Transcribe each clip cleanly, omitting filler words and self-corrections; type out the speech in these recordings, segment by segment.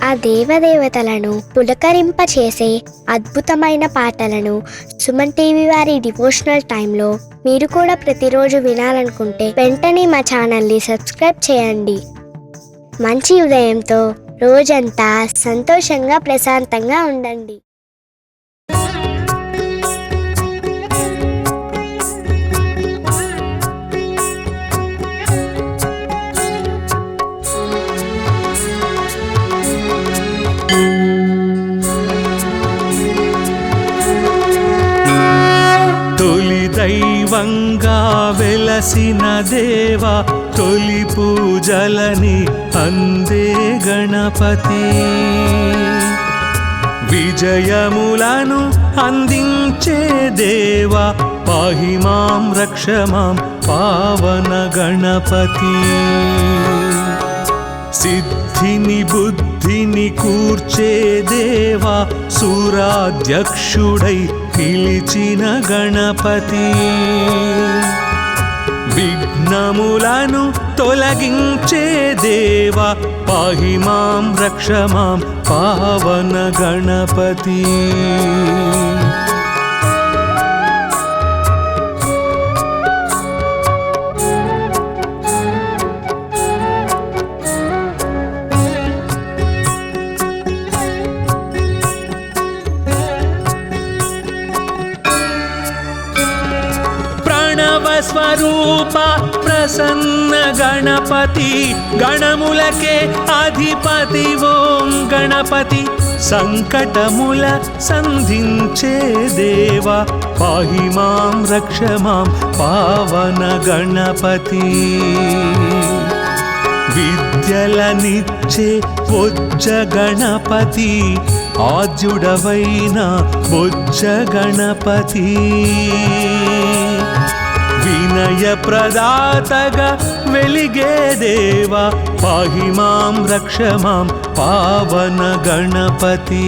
ఆ దేవదేవతలను పులకరింపచేసే అద్భుతమైన పాటలను సుమన్ టీవీ వారి డివోషనల్ టైంలో మీరు కూడా ప్రతిరోజు వినాలనుకుంటే వెంటనే మా ఛానల్ని సబ్స్క్రైబ్ చేయండి. మంచి ఉదయంతో రోజంతా సంతోషంగా ప్రశాంతంగా ఉండండి. తొలి దైవంగా వెలసిన దేవా, తొలి పూజలని అందే గణపతి. విజయములను అందించే దేవా, పాహి మాం రక్ష మాం పావన గణపతి. సిద్ధిని బుద్ధిని కూర్చే దేవా, సూరాధ్యక్షుడై పిలిచిన గణపతి. విఘ్నములను తొలగించే దేవా, పాహి మాం రక్ష మాం పావన గణపతి. స్వరూప ప్రసన్న గణపతి, గణములకే అధిపతి ఓం గణపతి. సంకటముల సంధించే దేవా, పాహి మాం రక్ష మాం పావన గణపతి. విద్యలనిచ్చే బొజ్జ గణపతి, ఆద్యుడవైన బొజ్జ గణపతి. వినయ ప్రదాతగా వెలిగే దేవా, పాహి మాం రక్ష మాం పావన గణపతి.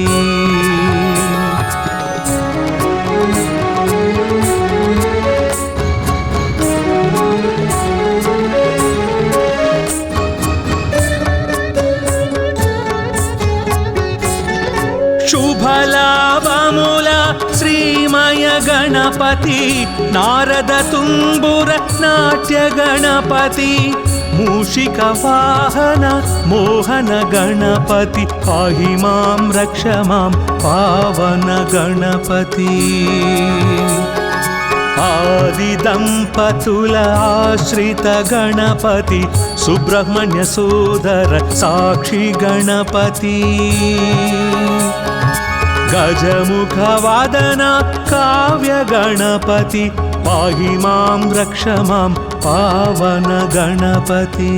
శుభలాభముల శ్రీమయ గణపతి, నారద తుంబుర నాట్య గణపతి. మూషిక వాహన మోహన గణపతి, పాహి మాం రక్ష మాం పావన గణపతి. ఆది దంపతుల ఆశ్రిత గణపతి, సుబ్రహ్మణ్య సోదర సాక్షి గణపతి. గజముఖ వాదన కావ్య గణపతి, పాహి మాం రక్ష మాం పావన గణపతి.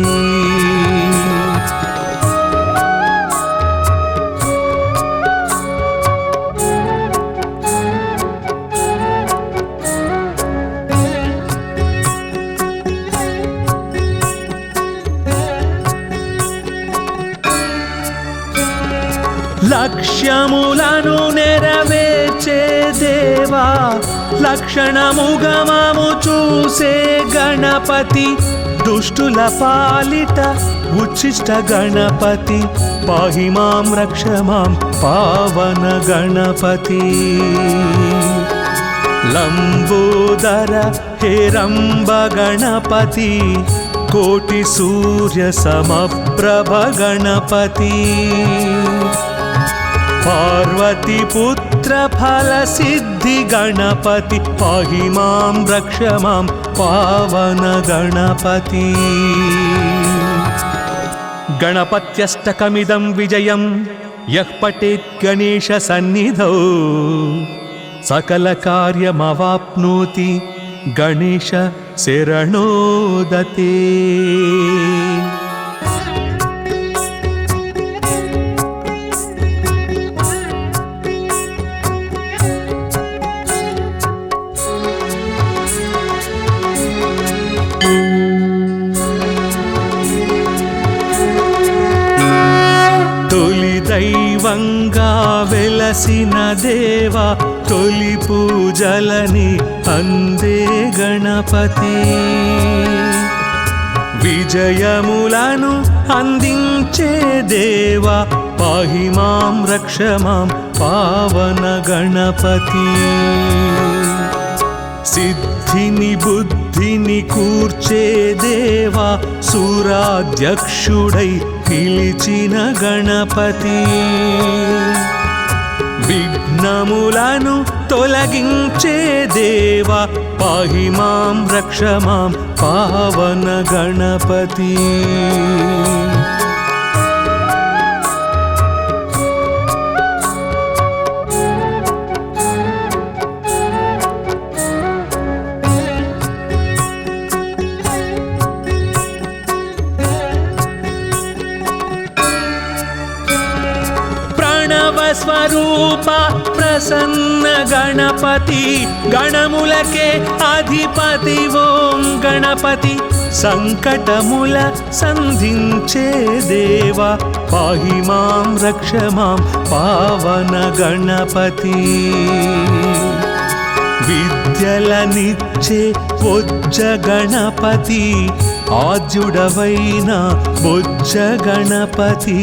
లక్ష్యములను నెరవేర్చే దేవా, లక్షణముగమము చూసే గణపతి. దుష్టుల పాలిట ఉచ్చిష్ట గణపతి, పాహి మాం రక్ష మాం పావన గణపతి. లంబోదర హేరంబ గణపతి, కోటి సూర్య సమప్రభ గణపతి. పార్వతి పుత్ర ఫల సిద్ధి గణపతి, పాహి మాం రక్ష మాం పావన గణపతి. గణపత్యష్టకమిదం విజయం యః పఠేత్ గణేశ సన్నిధౌ, సకల కార్యమవాప్నోతి గణేశ శరణోదతే. తొలి దైవంగా వెలసిన దేవా, తొలి పూజలని అందే గణపతి. విజయములను అందించే దేవా పాహి మాం రక్ష మాం పావన గణపతి. సిద్ధిని బుద్ధిని కూర్చే దేవా సూరాధ్యక్షుడై పిలిచిన గణపతి. విఘ్నములను తొలగించే దేవా పాహి మాం రక్ష మాం పావన గణపతి. స్వరూప ప్రసన్న గణపతి గణములకే అధిపతి ఓం గణపతి. సంకటముల సంధించే దేవా పాహి మాం రక్ష మాం పావన గణపతి. విద్యలనిచ్చే బొజ్జ గణపతి ఆద్యుడవైన బొజ్జ గణపతి.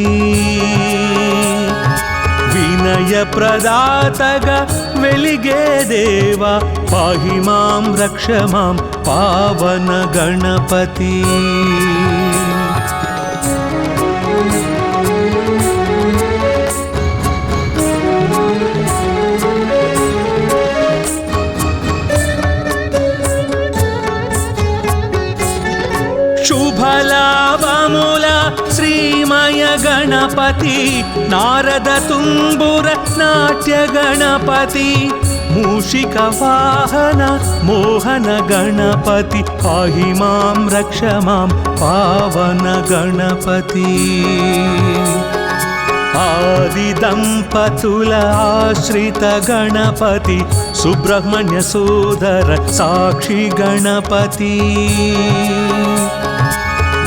వినయ ప్రదాతగా వెలిగే దేవా పాహి మాం రక్ష మాం పావన గణపతి. శుభలాభముల శ్రీమయ గణపతి నారద తుంబుర నాట్య గణపతి. మూషిక వాహన మోహన గణపతి పాహి మాం రక్ష మాం పావన గణపతి. ఆది దంపతుల ఆశ్రిత గణపతి సుబ్రహ్మణ్య సోదర సాక్షి గణపతి.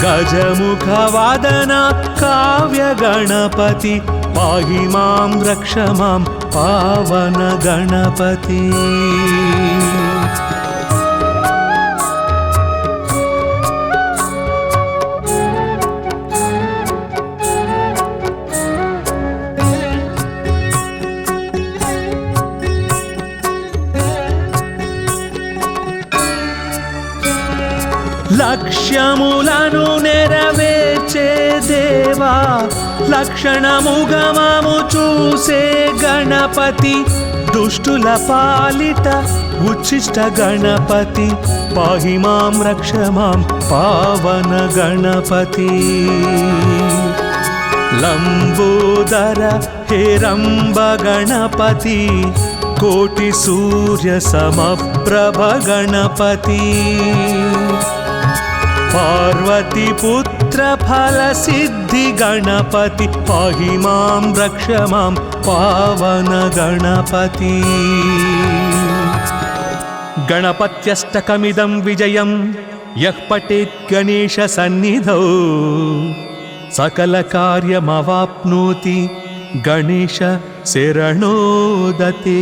గజముఖ వాదన కావ్య గణపతి పాహి మాం రక్ష మాం పావన గణపతి. లక్ష్యములను నెరవేర్చే దేవా లక్షణముగమము చూసే గణపతి. దుష్టుల పాలిట ఉచ్చిష్ట గణపతి పాహి మాం రక్ష మాం పావన గణపతి. లంబోదర హేరంబ గణపతి కోటి సూర్య సమప్రభ గణపతి. పార్వతి పుత్ర ఫల సిద్ధి గణపతి పాహి మాం రక్ష మాం పావన గణపతి. గణపత్యష్టకమిదం విజయం యః పఠేత్ గణేశ సన్నిధౌ సకల కార్యమవాప్నోతి గణేశ శరణోదతే.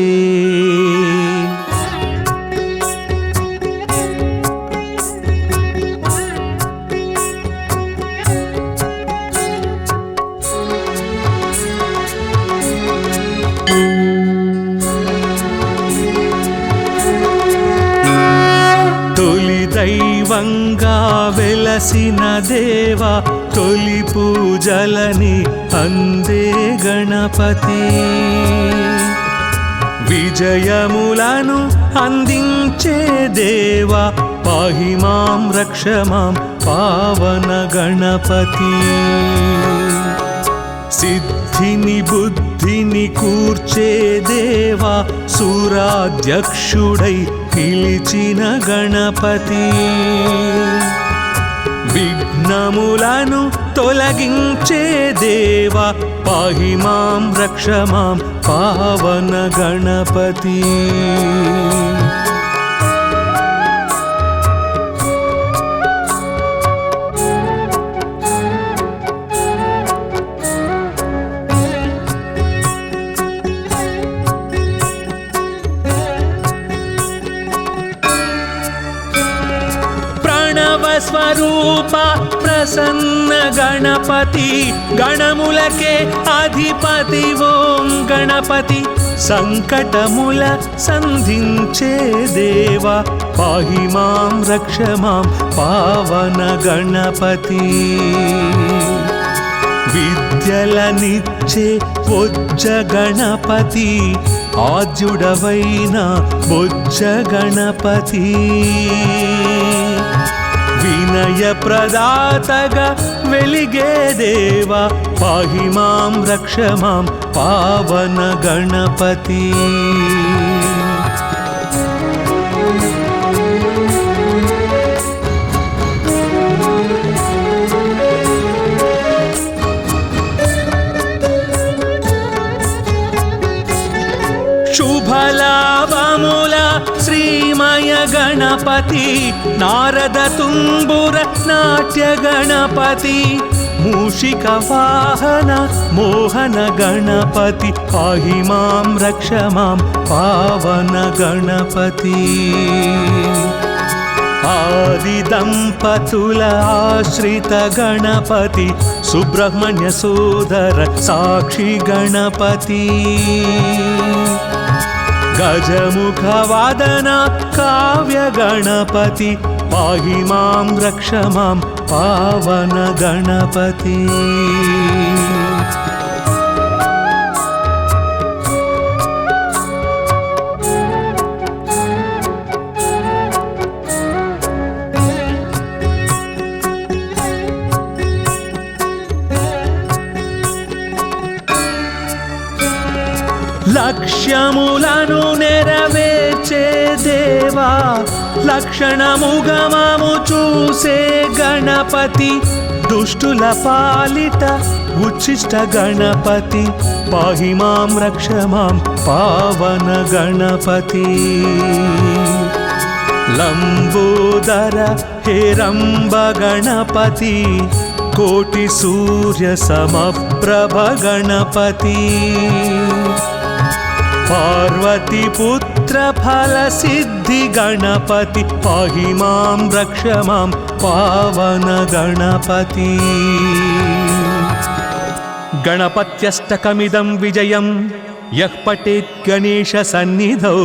తొలి దైవంగా వెలసిన దేవా తొలి పూజలని అందే గణపతి. విజయములను అందించే దేవా పాహి మాం రక్ష మాం పావన గణపతి. సిద్ధిని బుద్ధిని కూర్చే దేవా సూరాధ్యక్షుడై పిలిచిన గణపతి. విఘ్నములను తొలగించే దేవా పాహి మాం రక్ష మాం పావన గణపతి. స్వరూప ప్రసన్న గణపతి గణములకే అధిపతి ఓం గణపతి సంకటముల సంధించే దేవా పాహి మాం రక్ష మాం పావన గణపతి విద్యలనిచ్చే బొజ్జ గణపతి ఆద్యుడవైన బొజ్జ గణపతి వినయ ప్రదాతగా వెలిగే దేవా పాహి మాం రక్ష మాం పావన గణపతి శుభలాభముల శ్రీమయ గణపతి నారద తుంబుర నాట్య గణపతి మూషిక వాహన మోహన గణపతి పాహి మాం రక్ష మాం పావన గణపతి ఆది దంపతుల ఆశ్రిత గణపతి సుబ్రహ్మణ్య సోదర సాక్షి గణపతి గజముఖ వాదన కావ్య గణపతి పాహి మాం రక్ష మాం పావన గణపతి లక్ష్యములను నెరవేర్చే దేవా లక్షణముగమము చూసే గణపతి దుష్టుల పాలిట ఉచ్చిష్ట గణపతి పాహి మాం రక్ష మాం పావన గణపతి లంబోదర హేరంబ గణపతి కోటి సూర్య సమప్రభ గణపతి పార్వతి పుత్ర ఫల సిద్ధి గణపతి పాహి మాం రక్ష మాం పావన గణపతి గణపత్యష్టకమిదం విజయం యః పఠేత్ గణేశ సన్నిధౌ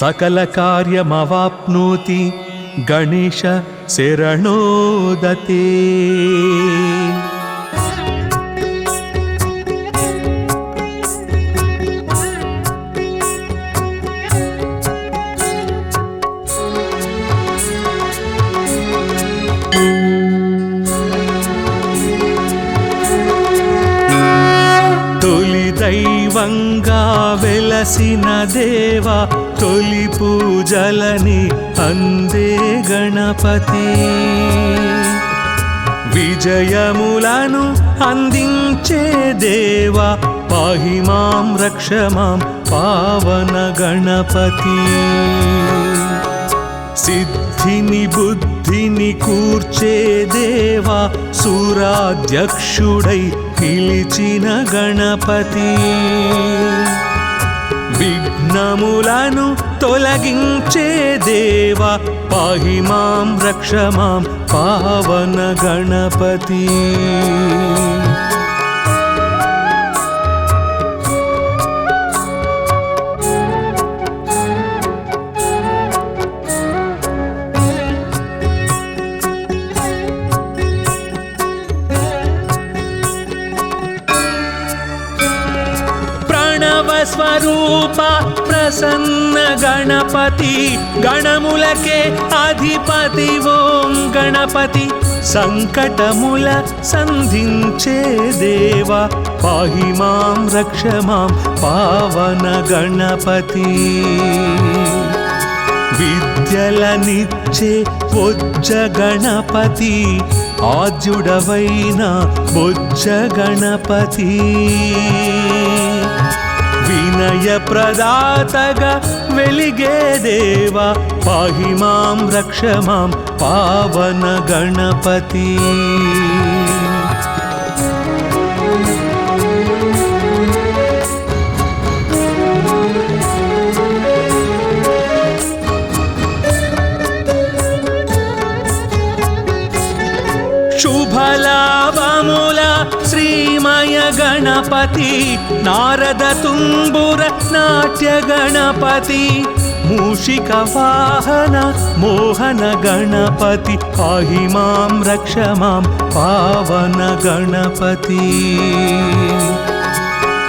సకల కార్యమవాప్నోతి గణేశ శరణోదతే దైవంగా వెలసిన దేవా తొలి పూజలని అందే గణపతి విజయములను అందించే దేవా పాహి మాం రక్ష మాం పావన గణపతి సిద్ధిని బుద్ధిని కూర్చే దేవా సూరాధ్యక్షుడై పిలిచిన గణపతి విఘ్నములను తొలగించే దేవా పాహి మాం రక్ష మాం పావన గణపతి స్వరూప ప్రసన్న గణపతి గణములకే అధిపతి ఓం గణపతి సంకటముల సంధించే దేవా పాహి మాం రక్ష మాం పావన గణపతి విద్యలనిచ్చే బొజ్జ గణపతి ఆద్యుడవైన బొజ్జ గణపతి వినయ ప్రదాతగా వెలిగే దేవా పాహి మాం రక్ష మాం పావన గణపతి गणपति नारद तुम्बुर नाट्य गणपति मूषिक वाहन मोहन गणपति पाहि मां रक्ष मां पावन गणपति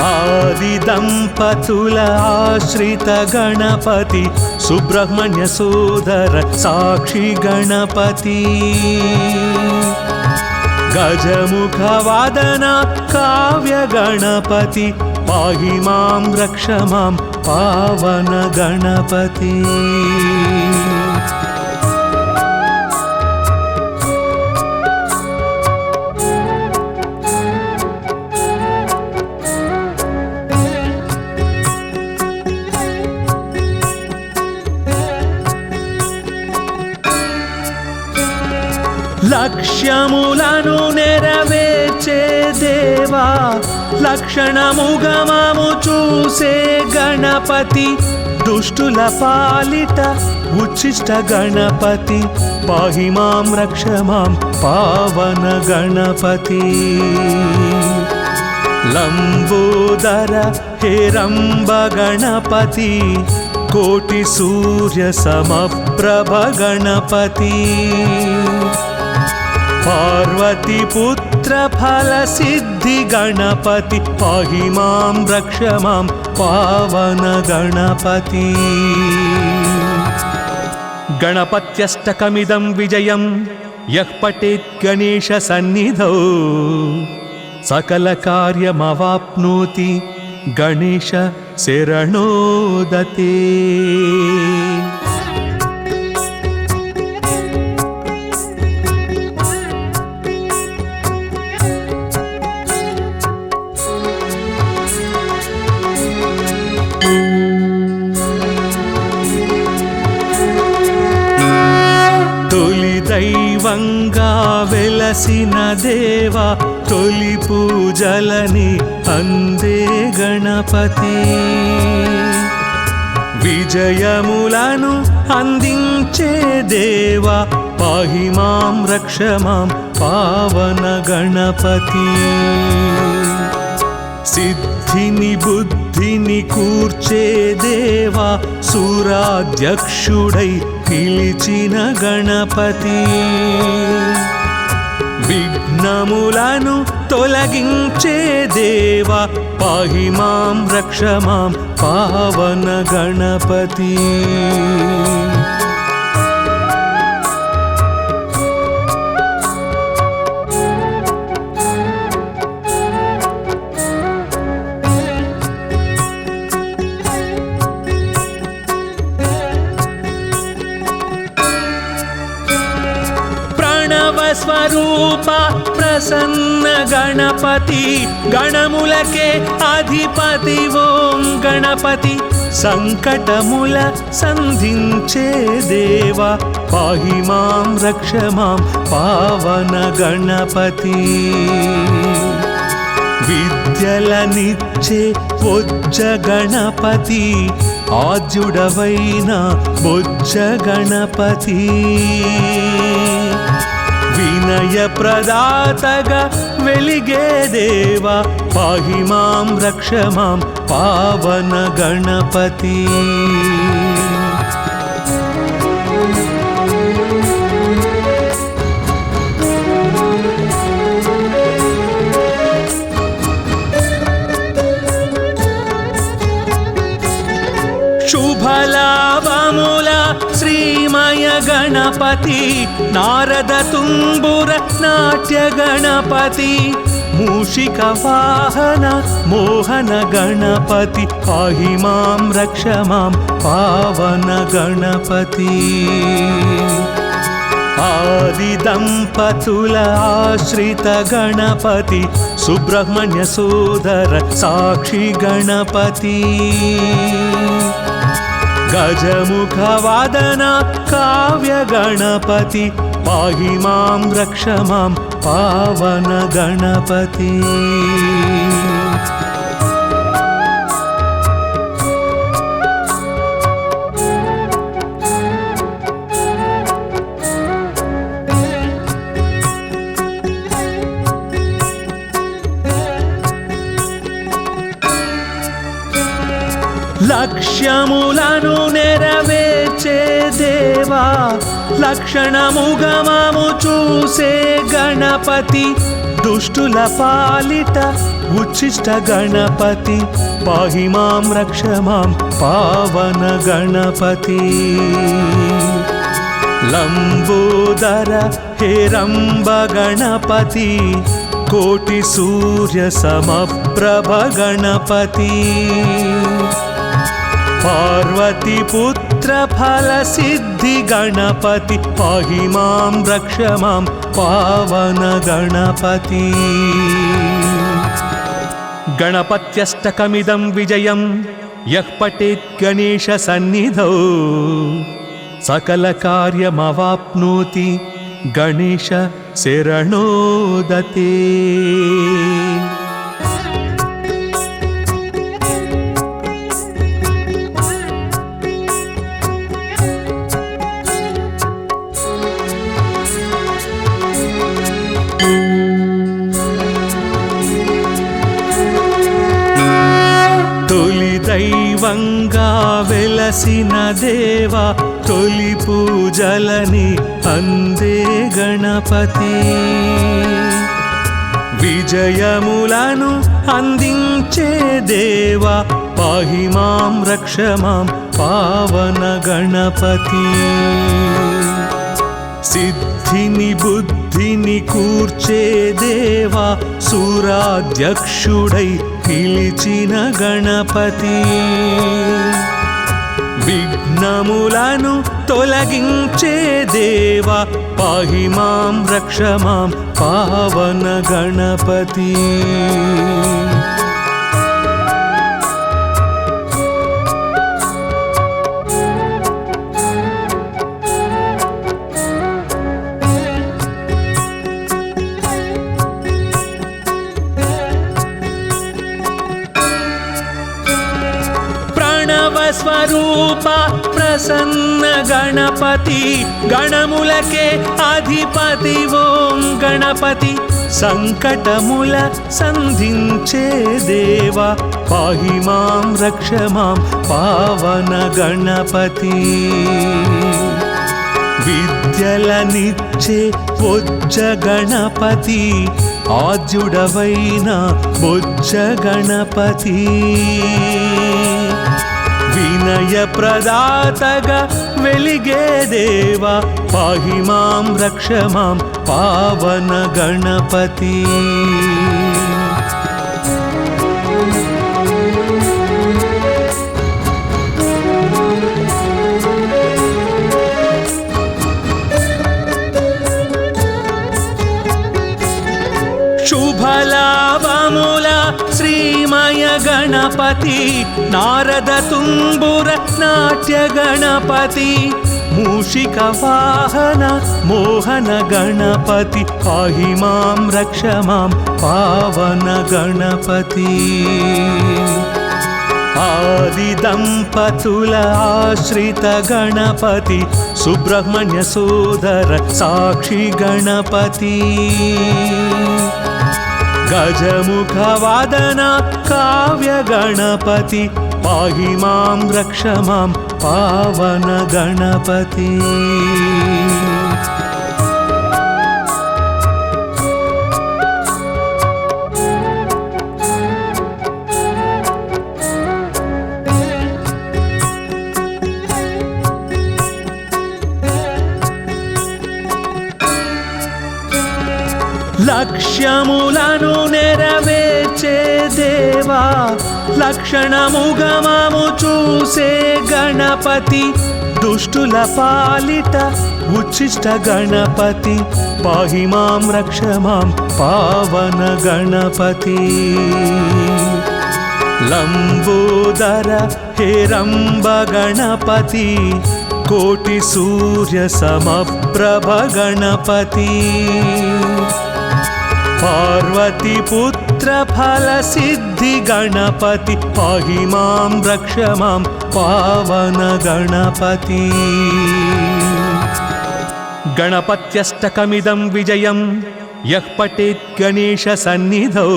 आदि दंपतुल आश्रित गणपति सुब्रह्मण्य सोदर साक्षी गणपति गजमुख वादन काव्य गणपति पाहि मां रक्ष मां पावन गणपति లక్ష్యములను నెరవేర్చే దేవా లక్షణముగమము చూసే గణపతి దుష్టుల పాలిట ఉచ్చిష్ట గణపతి పాహి మాం రక్ష మాం పావన గణపతి లంబోదర హేరంబ గణపతి కోటి సూర్య సమప్రభ గణపతి पार्वती पुत्र फल सिद्धि गणपति पाहि मां रक्ष मां पावन गणपति गणपत्यष्टकमिदं विजयं यः पठेत् गणेश सन्निधौ सकल कार्यमवाप्नोति गणेश शरणोदते దైవంగా వెలసిన దేవా తొలి పూజలని అందే గణపతి విజయములను అందించే దేవా పాహి మాం రక్ష మాం పావన గణపతి సిద్ధిని బుద్ధిని కూర్చే దేవా సూరాధ్యక్షుడై పిలిచిన గణపతి విఘ్నములను తొలగించే దేవా పాహి మాం రక్ష మాం పావన గణపతి స్వరూప ప్రసన్న గణపతి గణములకే అధిపతి ఓం గణపతి సంకటముల సంధించే దేవా పాహి మాం రక్ష మాం పావన గణపతి విద్యలనిచ్చే బొజ్జ గణపతి ఆద్యుడవైన బొజ్జ గణపతి వినయ ప్రదాతగా వెలిగే దేవా పాహి మాం రక్ష మాం పావన గణపతి శుభలాభముల శ్రీమయ గణపతి నారద తుంబుర నాట్య గణపతి మూషిక వాహన మోహన గణపతి పాహి మాం రక్ష మాం పావన గణపతి ఆది దంపతుల ఆశ్రిత గణపతి సుబ్రహ్మణ్య సోదర సాక్షి గణపతి गजमुख वादन काव्य गणपति पाहि मां रक्ष मां पावन गणपति లక్ష్యములను నెరవేర్చే దేవా లక్షణముగమము చూసే గణపతి దుష్టుల పాలిట ఉచ్చిష్ట గణపతి పాహి మాం రక్ష మాం పావన గణపతి లంబోదర హేరంబ గణపతి కోటి సూర్య సమప్రభ గణపతి పార్వతి పుత్ర ఫల సిద్ధి గణపతి పాహి మాం రక్ష మాం పావన గణపతి గణపత్యష్టకమిదం విజయం యః పఠేత్ గణేశ సన్నిధౌ సకల కార్యమవాప్నోతి గణేశ శరణోదతే తొలి దైవంగా వెలసిన దేవా తొలి పూజలని అందే గణపతి విజయములను అందించే దేవా పాహి మాం రక్ష మాం పావన గణపతి సిద్ధిని బుద్ధిని కూర్చే దేవా సూరాధ్యక్షుడై పిలిచిన గణపతి విఘ్నములను తొలగించే దేవా పాహి మాం రక్ష మాం పావన గణపతి స్వరూప ప్రసన్న గణపతి గణములకే అధిపతి ఓం గణపతి సంకటముల సంధించే దేవా పాహి మాం రక్ష మాం పావన గణపతి విద్యలనిచ్చే బొజ్జ గణపతి ఆద్యుడవైన బొజ్జ గణపతి వినయ ప్రదాతగా వెలిగే దేవా పాహి మాం రక్ష మాం పావన గణపతి శుభలాభముల శ్రీమయ గణపతి నారద తుంబుర నాట్య గణపతి మూషిక వాహన మోహన గణపతి పాహి మాం రక్ష మాం పావన గణపతి ఆది దంపతుల ఆశ్రిత గణపతి సుబ్రహ్మణ్య సోదర సాక్షి గణపతి గజముఖ వాదన కావ్య గణపతి పాహి మాం రక్ష మాం పావన గణపతి లక్ష్యములను నెరవేర్చే దేవా లక్షణముగమము చూసే గణపతి దుష్టుల పాలిట ఉచ్చిష్ట గణపతి పాహి మాం రక్ష మాం పావన గణపతి లంబోదర హేరంబ గణపతి కోటి సూర్య సమప్రభ గణపతి పార్వతి పుత్ర ఫల సిద్ధి గణపతి పాహి మాం రక్ష మాం పావన గణపతి గణపత్యష్టకమిదం విజయం యః పఠేత్ గణేశ సన్నిధౌ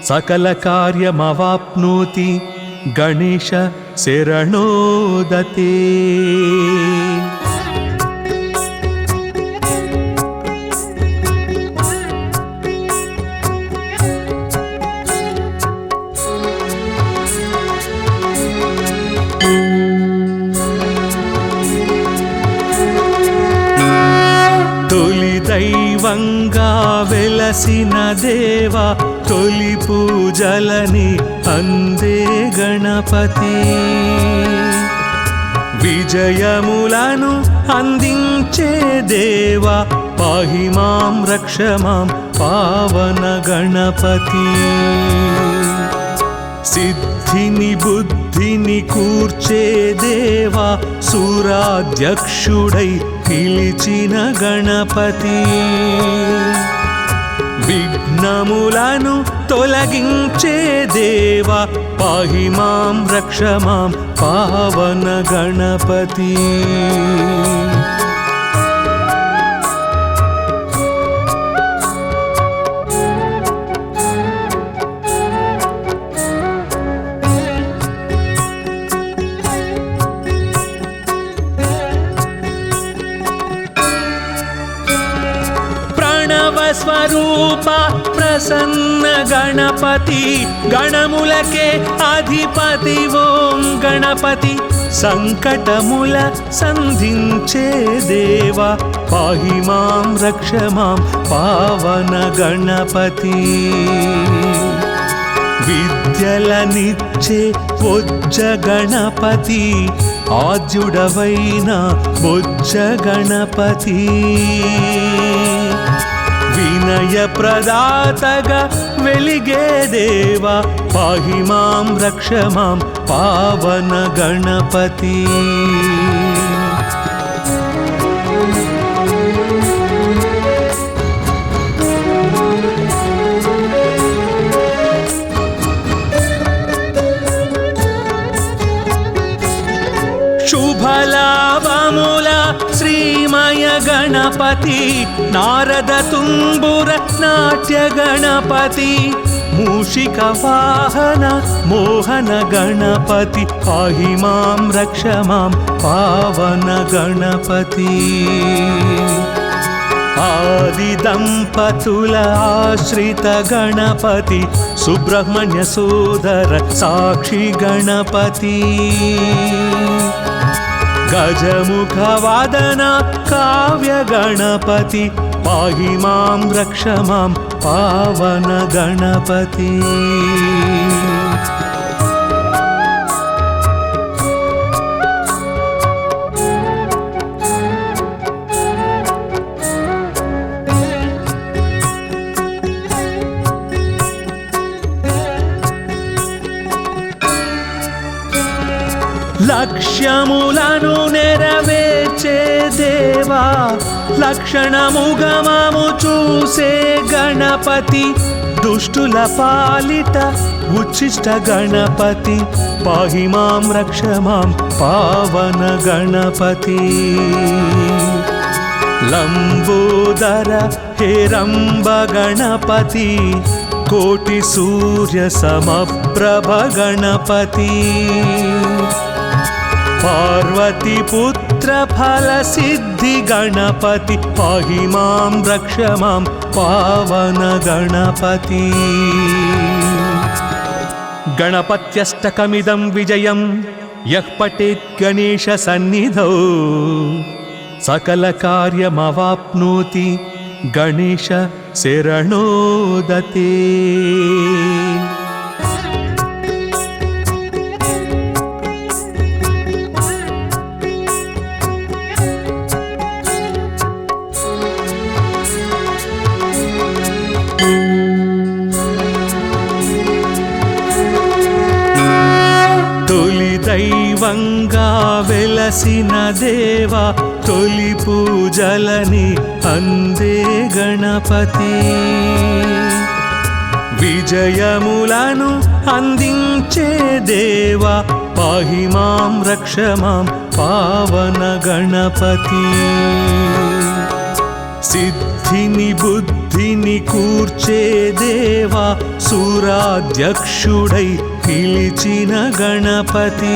సకల కార్యమవాప్నోతి गणेश शरणोदते। తొలి దైవంగా వెలసిన దేవా తొలి పూజలని అందే గణపతి, విజయములను అందించే దేవా పాహి మాం రక్ష మాం పావన గణపతి, సిద్ధిని బుద్ధిని కూర్చే దేవా సూరాధ్యక్షుడై పిలిచిన గణపతి, విఘ్నములను తొలగించే దేవా పాహి మాం రక్ష మాం పావన గణపతి. స్వరూప ప్రసన్న గణపతి, గణములకే అధిపతి ఓం గణపతి, సంకటముల సంధించే దేవా పాహి మాం రక్ష మాం పావన గణపతి, విద్యలనిచ్చే బొజ్జ గణపతి, ఆద్యుడవైన బొజ్జ గణపతి, వినయ ప్రదాతగా వెలిగే దేవా పాహి మాం రక్ష మాం పావన గణపతి. శుభలాభముల శ్రీమయ గణపతి, నారద తుంబుర నాట్య గణపతి, మూషిక వాహన మోహన గణపతి పాహి మాం రక్ష మాం పావన గణపతి, ఆది దంపతుల ఆశ్రిత గణపతి, సుబ్రహ్మణ్య సోదర సాక్షి గణపతి, గజముఖ వాదన కావ్య గణపతి పాహి మాం రక్ష మాం పావన గణపతి. లక్ష్యములను నెరవేర్చే దేవా లక్షణముగమము చూసే గణపతి, దుష్టుల పాలిట ఉచ్చిష్ట గణపతి పాహి మాం రక్ష మాం పావన గణపతి, లంబోదర హేరంబ గణపతి, కోటి సూర్య సమప్రభ గణపతి, పార్వతి పుత్ర ఫల సిద్ధి గణపతి పాహి మాం రక్ష మాం పావన గణపతి. గణపత్యష్టకమిదం విజయం యః పఠేత్ గణేశ సన్నిధౌ సకల కార్యమవాప్నోతి గణేశ శరణోదతే. తొలి దైవంగా వెలసిన దేవా తొలి పూజలని అందే గణపతి, విజయములను అందించే దేవా పాహి మాం రక్ష మాం పావన గణపతి, సిద్ధిని బుద్ధి బుద్ధిని కూర్చే దేవా సురాధ్యక్షుడై పిలిచిన గణపతి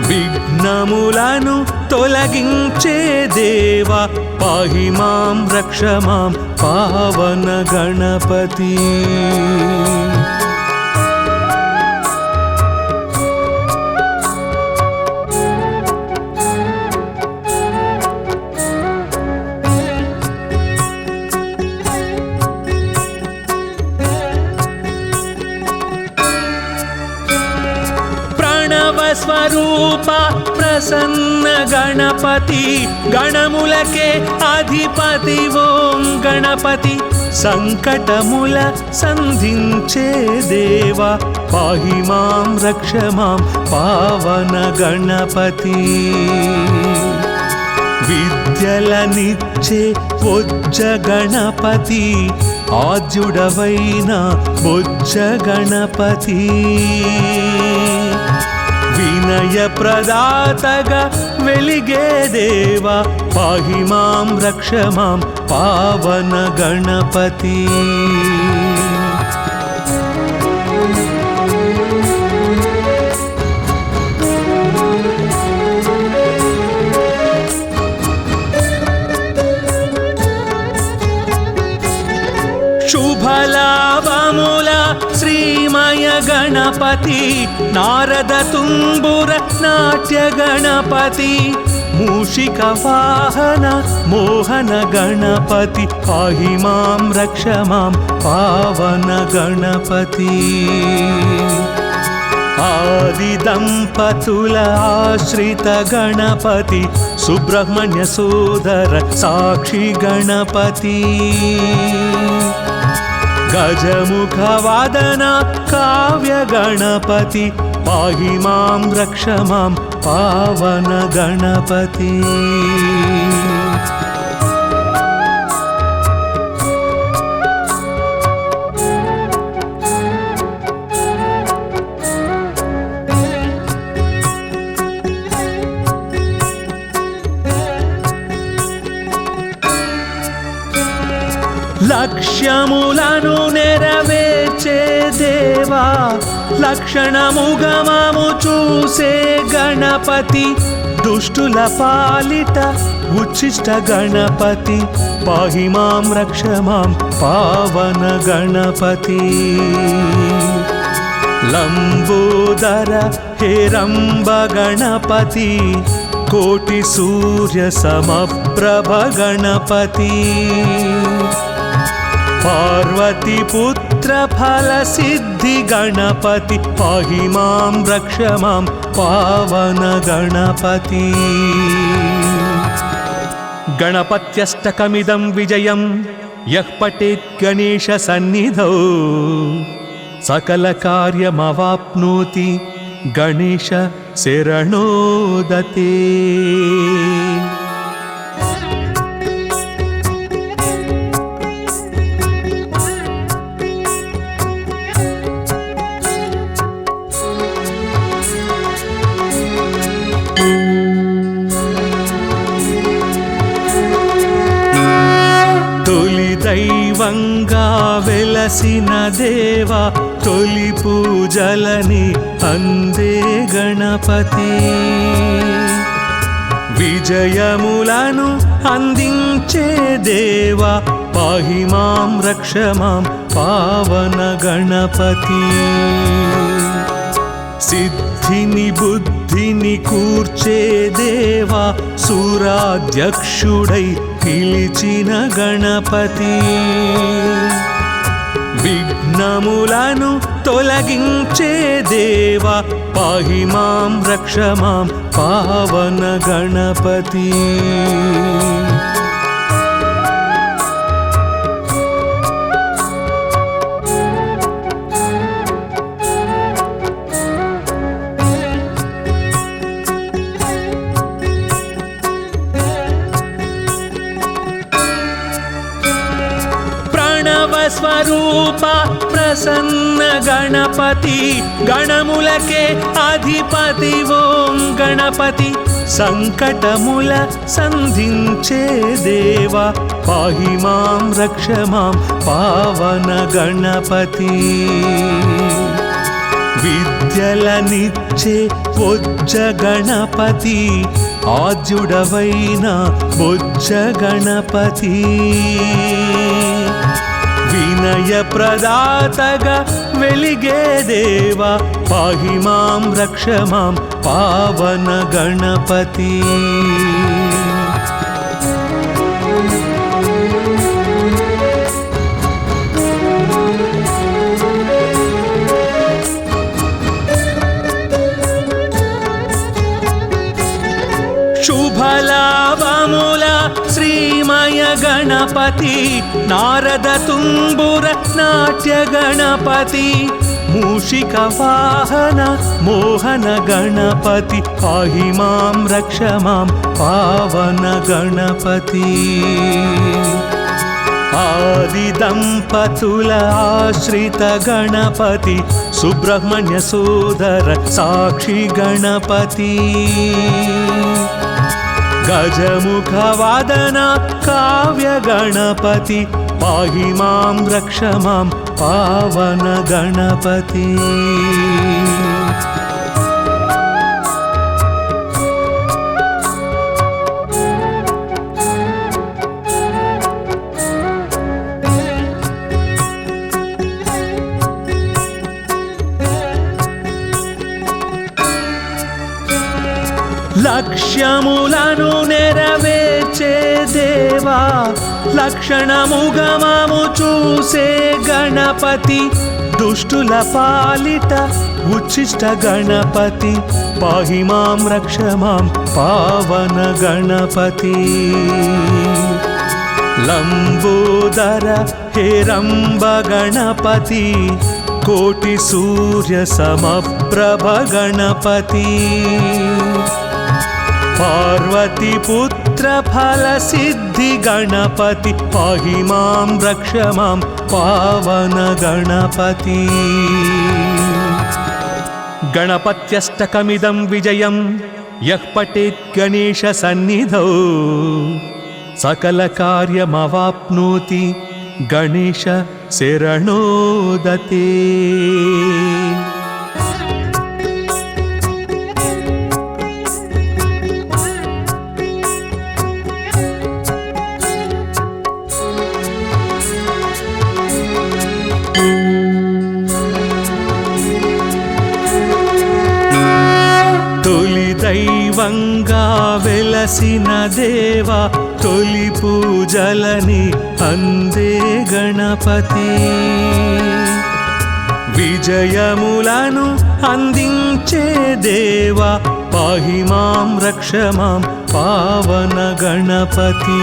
విఘ్నములను తొలగించే దేవా పాహి మాం రక్ష మాం పావన గణపతి స్వరూప ప్రసన్న గణపతి గణములకే అధిపతి ఓం గణపతి సంకటముల సంధించే దేవా పాహి మాం రక్ష మాం పావన గణపతి విద్యలనిచ్చే బొజ్జ గణపతి ఆద్యుడవైన బొజ్జ గణపతి వినయ ప్రదాతగా వెలిగే దేవా పాహి మాం రక్ష మాం పావన గణపతి శుభలాభముల శ్రీమయ గణపతి నారద తుంబుర నాట్య గణపతి మూషిక వాహన మోహన గణపతి పాహి మాం రక్ష మాం పావన గణపతి ఆది దంపతుల ఆశ్రిత గణపతి సుబ్రహ్మణ్య సోదర సాక్షి గణపతి గజముఖ వాదన కావ్య గణపతి పాహి మాం రక్ష మాం పావన గణపతి లక్ష్యములను నెరవేర్చే దేవా లక్షణముగమము చూసే గణపతి దుష్టుల పాలిట ఉచ్చిష్ట గణపతి పాహి మాం రక్ష మాం పావన గణపతి లంబోదర హేరంబ గణపతి కోటి సూర్య సమప్రభ గణపతి పార్వతి పుత్ర ఫల సిద్ధి గణపతి పాహి మాం రక్ష మాం పావన గణపతి గణపత్యష్టకమిదం విజయం యః పఠేత్ గణేశ సన్నిధౌ సకల కార్యమవాప్నోతి గణేశ శరణోదతే దైవంగా వెలసిన దేవా తొలి పూజలని అందే గణపతి విజయములను అందించే దేవా పాహి మాం రక్ష మాం పావన గణపతి సిద్ధిని బుద్ధిని కూర్చే దేవా సురాధ్యక్షుడై పిలిచిన గణపతి విఘ్నములను తొలగించే దేవా పాహి మాం రక్ష మాం పావన గణపతి స్వరూప ప్రసన్న గణపతి గణములకే అధిపతి ఓం గణపతి సంకటముల సంధించే దేవా पाहि मां रक्ष मां पावन गणपति విద్యలనిచ్చే బొజ్జ గణపతి ఆద్యుడవైన బొజ్జ గణపతి వినయ ప్రదాతగా వెలిగే దేవా పాహి మాం రక్ష మాం పావన గణపతి శుభలాభముల శ్రీమయ గణపతి నారద తుంబుర నాట్య గణపతి మూషిక వాహన మోహన గణపతి పాహి మాం రక్ష మాం పావన గణపతి ఆది దంపతుల ఆశ్రిత గణపతి సుబ్రహ్మణ్య సోదర సాక్షి గణపతి గజముఖ వాదన కావ్య గణపతి పాహి మాం రక్ష మాం పావన గణపతి లక్ష్యములను నెరవేర్చే దేవా లక్షణముగమము చూసే గణపతి దుష్టుల పాలిట ఉచ్చిష్ట గణపతి పాహి మాం రక్ష మాం పావన గణపతి లంబోదర హేరంబ గణపతి కోటి సూర్య సమప్రభ గణపతి పార్వతి పుత్ర ఫల సిద్ధి గణపతి పాహి మాం రక్ష మాం పావన గణపతి గణపత్యష్టకమిదం విజయం యః పఠేత్ గణేశ సన్నిధౌ సకల కార్యమవాప్నోతి గణేశ శరణోదతే తొలి దైవంగా వెలసిన దేవా తొలి పూజలని అందే గణపతి విజయములను అందించే దేవా పాహి మాం రక్ష మాం పావన గణపతి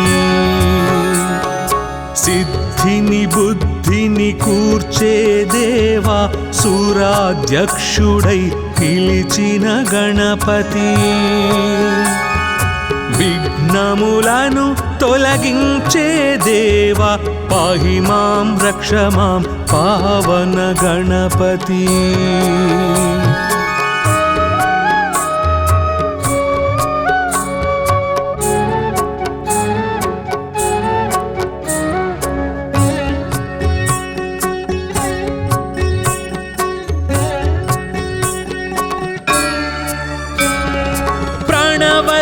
సిద్ధిని బుద్ధిని కూర్చే దేవా సూరాధ్యక్షుడై పిలిచిన గణపతి విఘ్నములను తొలగించే దేవా పాహి మాం రక్ష మాం పావన గణపతి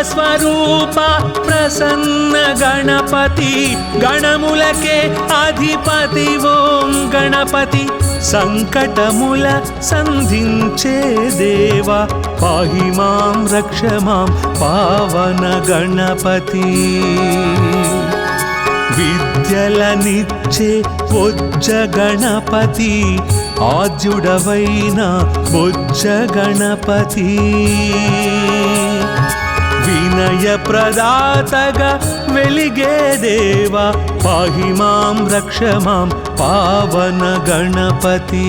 స్వరూప ప్రసన్న గణపతి గణములకే అధిపతి ఓం గణపతి సంకటముల సంధించే దేవా పాహి మాం రక్ష మాం పావన గణపతి విద్యలనిచ్చే బొజ్జ గణపతి ఆద్యుడవైన బొజ్జ గణపతి వినయ ప్రదాతగా వెలిగే దేవా పాహి మాం రక్ష మాం పావన గణపతి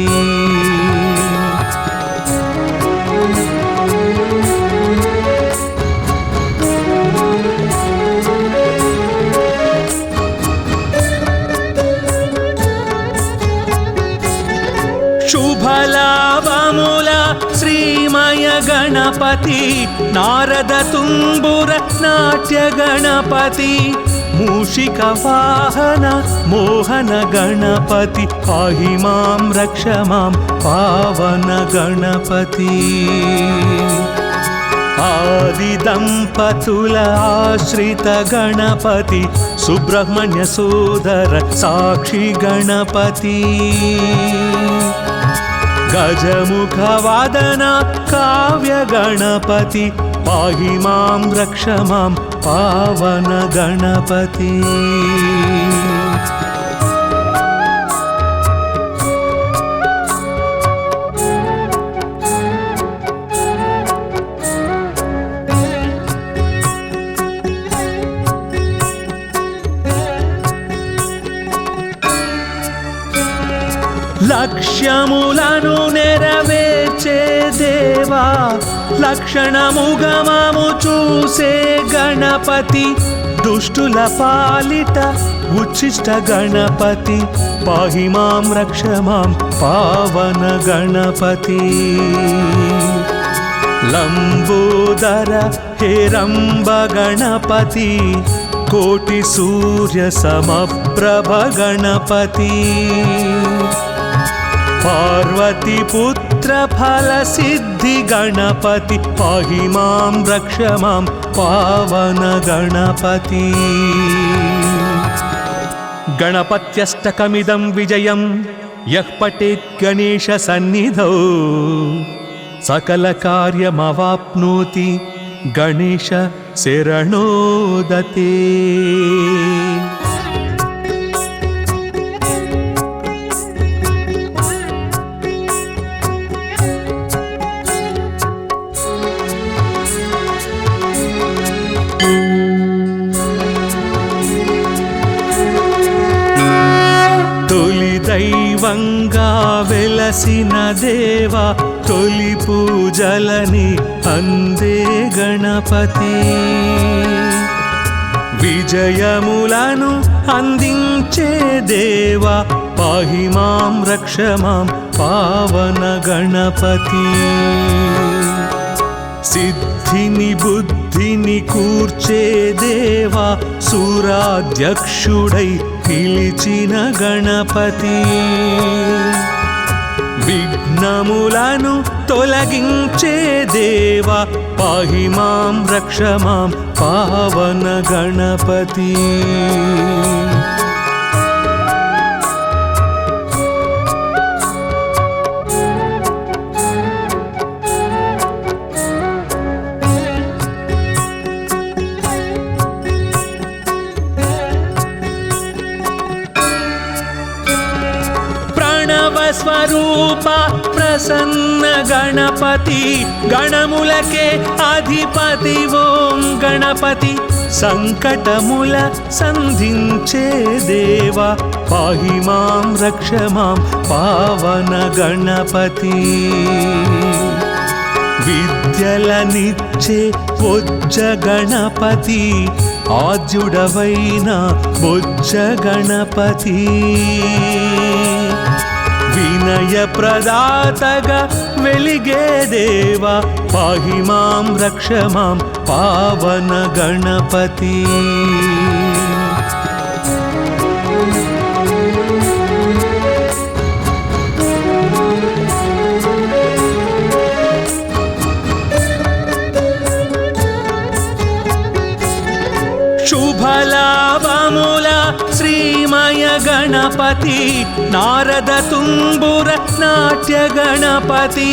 శుభలాభముల శ్రీమయ గణపతి నారద తుంబుర నాట్య గణపతి मूषिक वाहन मोहन गणपति पाहि मां रक्ष मां पावन गणपति आदिदंपतुल आश्रित गणपति सुब्रह्मण्य सोदर साक्षी गणपति गजमुख वादन काव्य गणपति पाहि मां रक्ष मां पावन गणपति లక్ష్యములను నెరవేర్చే దేవా లక్షణముగమము చూసే గణపతి దుష్టుల పాలిట ఉచ్చిష్ట గణపతి పాహి మాం రక్ష మాం పావన గణపతి లంబోదర హేరంబ గణపతి కోటి సూర్య సమప్రభ గణపతి पार्वती पुत्र फल सिद्धि गणपति पाहि मां रक्ष मां पावन गणपति गणपत्यष्टकमिदं विजयं यः पठेत् गणेश सन्निधौ सकल कार्यमवाप्नोति गणेश शरणोदते దైవంగా వెలసిన దేవా తొలి పూజలని అందే గణపతి విజయములను అందించే దేవా పాహి మాం రక్ష మాం పావన గణపతి సిద్ధిని బుద్ధిని కూర్చే దేవా సూరాధ్యక్షుడై పిలిచిన గణపతి విఘ్నములను తొలగించే దేవా పాహి మాం రక్ష మాం పావన గణపతి స్వరూప ప్రసన్న గణపతి గణములకే అధిపతి ఓం గణపతి సంకటముల సంధించే దేవా పాహి మాం రక్ష మాం పావన గణపతి విద్యలనిచ్చే బొజ్జ గణపతి ఆద్యుడవైన బొజ్జ గణపతి వినయ ప్రదాతగా వెలిగే దేవా పాహి మాం రక్ష మాం పావన గణపతి శుభలాభముల శ్రీమయ గణపతి నారద తుంబుర నాట్య గణపతి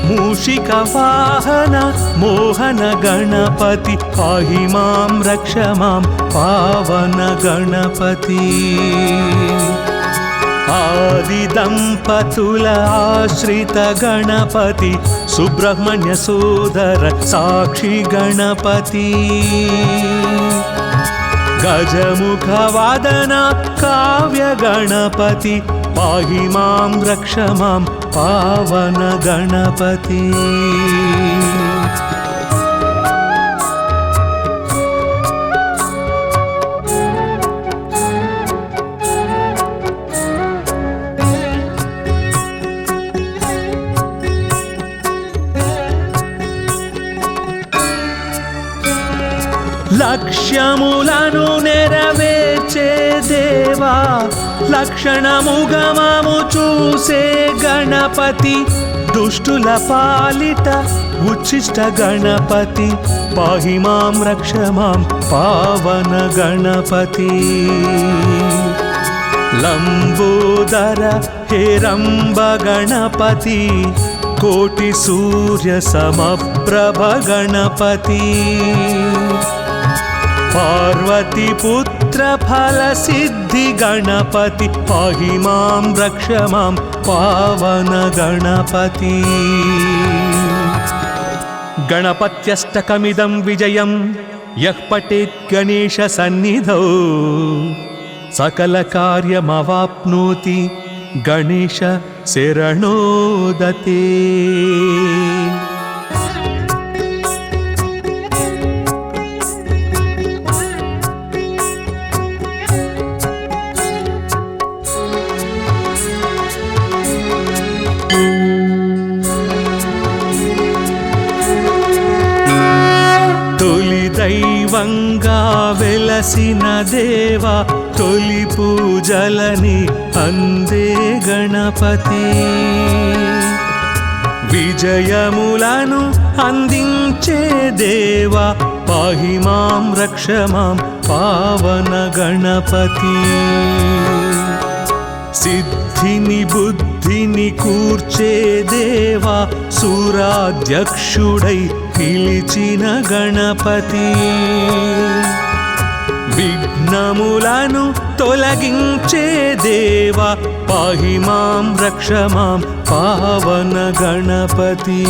మూషిక వాహన మోహన గణపతి పాహి మాం రక్ష మాం పావన గణపతి ఆదిదంపతుల ఆశ్రిత గణపతి సుబ్రహ్మణ్య సోదర సాక్షి గణపతి గజముఖ వాదన కావ్య గణపతి పాహి మాం రక్ష మాం పావన గణపతి లక్ష్యములను నెరవేర్చే దేవా లక్షణముగమము చూసే గణపతి దుష్టుల పాలిట ఉచ్చిష్ట గణపతి పాహి మాం రక్ష మాం పావన గణపతి లంబోదర హేరంబ గణపతి కోటి సూర్య సమప్రభ గణపతి పార్వతి పుత్ర ఫల సిద్ధి గణపతి పాహి మాం రక్ష మాం పావన గణపతి గణపత్యష్టకమిదం విజయం యః పఠేత్ గణేశ సన్నిధౌ సకల కార్యమవాప్నోతి గణేశ శరణోదతే తొలి దైవంగా వెలసిన దేవా తొలి పూజలని అందే గణపతి విజయములను అందించే దేవా పాహి మాం రక్ష మాం పావన గణపతి సిద్ధిని బుద్ధిని కూర్చే దేవా సూరాధ్యక్షుడై పిలిచిన గణపతి విఘ్నములను తొలగించే దేవా పాహి మాం రక్ష మాం పావన గణపతి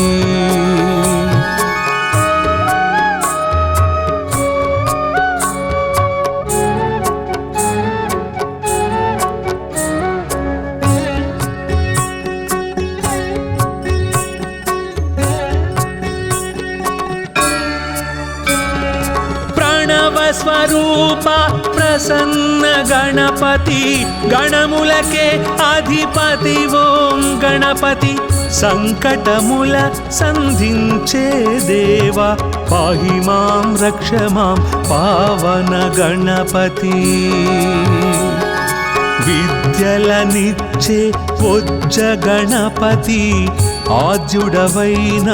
స్వరూప ప్రసన్న గణపతి గణములకే అధిపతి ఓం గణపతి సంకటముల సంధించే దేవా పాహి మాం రక్ష మాం పావన గణపతి విద్యలనిచ్చే బొజ్జ గణపతి ఆద్యుడవైన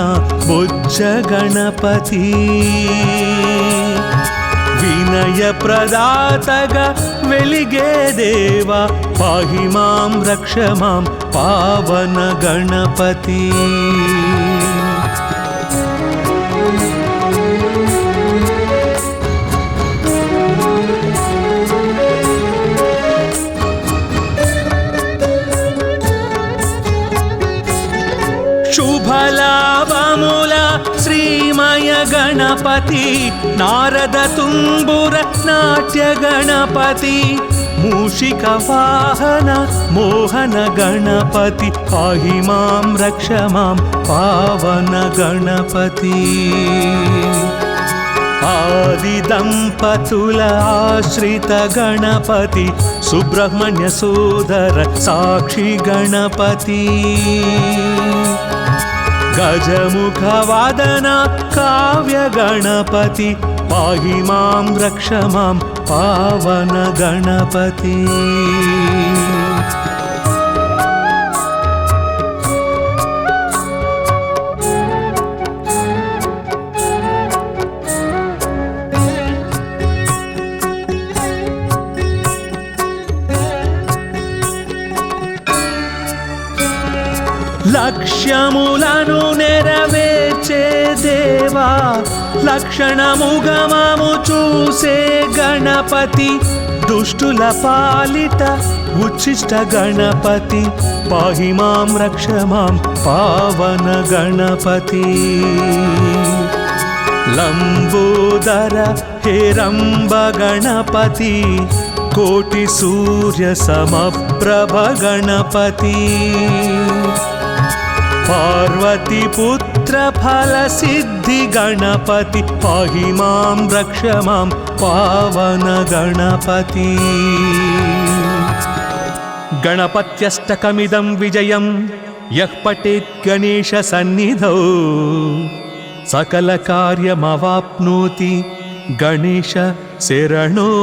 బొజ్జ గణపతి వినయ ప్రదాతగా వెలిగే దేవా పాహి మాం రక్ష మాం పావన గణపతి శుభలాభముల శ్రీమయ గణపతి నారద తుంబుర నాట్య గణపతి మూషిక వాహన మోహన గణపతి పాహి మాం రక్ష మాం పావన గణపతి ఆది దంపతుల ఆశ్రిత గణపతి సుబ్రహ్మణ్య సోదర సాక్షి గణపతి గజముఖ వాదన కావ్య గణపతి పాహి మాం రక్ష మాం పావన గణపతి లక్ష్యములను నెరవేర్చే దేవా లక్షణముగమము చూసే గణపతి దుష్టుల పాలిట ఉచ్చిష్ట గణపతి పాహి మాం రక్ష మాం పావన గణపతి లంబోదర హేరంబ గణపతి కోటి సూర్య సమప్రభ గణపతి పార్వతి పుత్ర ఫల సిద్ధి గణపతి పాహి మాం రక్ష మాం పావన గణపతి గణపత్యష్టకమిదం విజయం యః పఠేత్ గణేశ సన్నిధౌ సకల కార్యమవాప్నోతి गणेश शरणोदते।